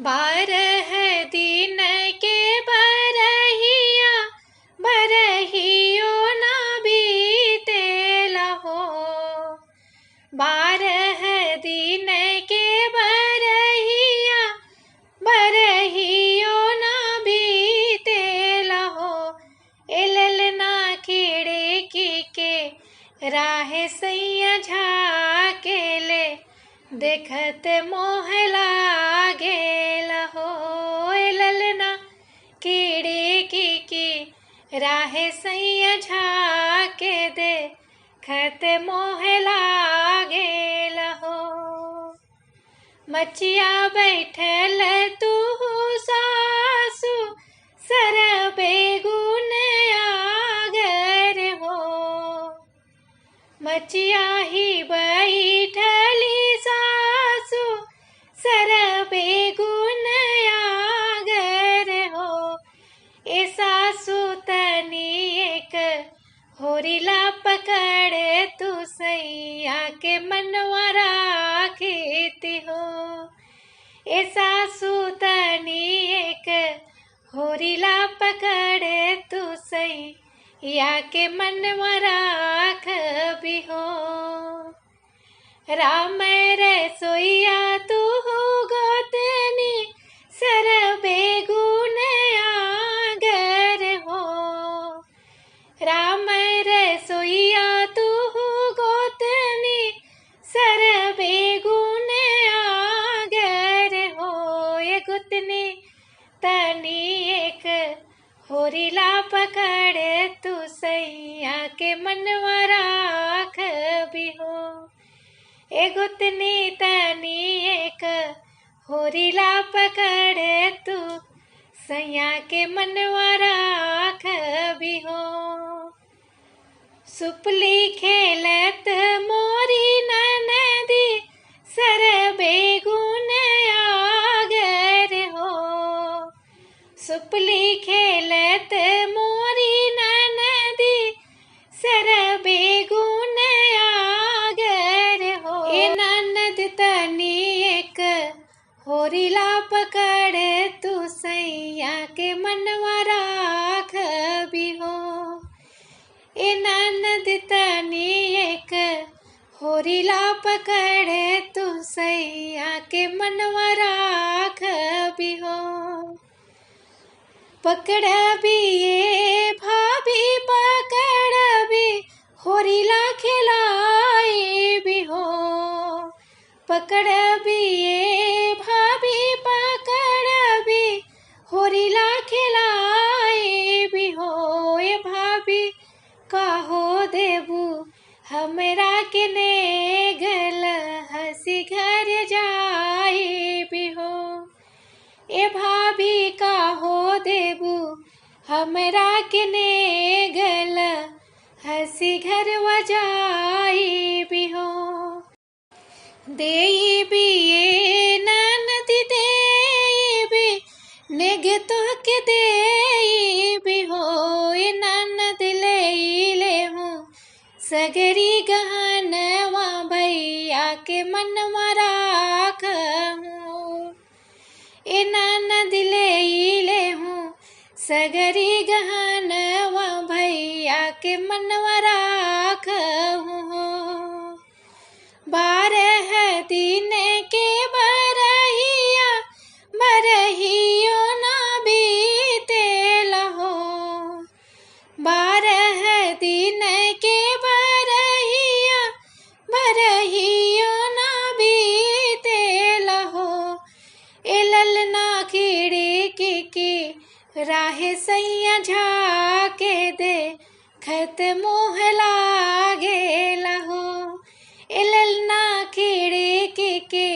बारह दिन के बरहिया बरहियो ना बीतेला हो। बारह दिन के बरहिया बरहियो ना बीतेला हो। एललना खिड़की के राहे सैया झाकेले देखत मोह लागेला हो। एललना खिड़की की राहे सैया झाके देखत मोह लागेला हो। मचिया बैठल तू सासु सर बेगुन आगर हो। मचिया ही बैठली सासु सर बेगुन आगर हो। ए सासु तनी एक होरिला पकड़ तू सैया के मनवा राखीती हो। ए सासु तनी एक होरिला पकड़ तू सैया के मनवा राख भी हो। राम रसोइया तू गोतनी सर बेगुन आगर हो। राम रसोइया तू गोतनी सर बेगुन आगर हो। ये गुतनी तनी एक होरिला पकड़ तू सैया के मनवा राख भी हो। ए गुतनी तनी एक होरिला पकड़ तू सैया के मनवा राख भी हो। सुपली खेलत मोरी ननदी सर बेगुन आगर हो। सुपली खेलत मोरी ननदी सर बेगुन आगर हो। ए ननद तनी एक होरिला पकड़ तू सैया के मनवा राख भी हो। ए ननद तनी एक होरिला पकड़ तू सैया के मनवा राख भी हो। पकड़ भी ये भाभी पकड़ भी होरिला खिलाई भी हो। पकड़ भी ये भाभी पकड़ भी होरिला खिलाई भी हो। ए भाभी काहो देबू हमरा के ने गल हंसी घर जाई भी हो। ए भाभी काहो देबू हमरा के ने गल हंसी घर वजाई भी हो। देई भी ये ननद देई भी नेग तो के देई भी हो। ए ननद ले हूँ सगरी गहनवा भैया के मनवा राख हूँ। ए ननद ले हूँ सगरी गहनवा भैया के मनवा राख हूँ। बारह दिन के बरहिया बरहियो ना बीतेला हो। बारह दिन के बरहिया बरहियो ना बीतेला हो। ए ललना खिड़की की राहे सैया झाके देखत मोह लागेला हो। ए ललना खिड़की के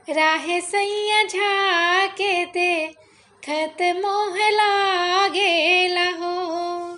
राहे सैया झाके देखत मोह लागेला हो।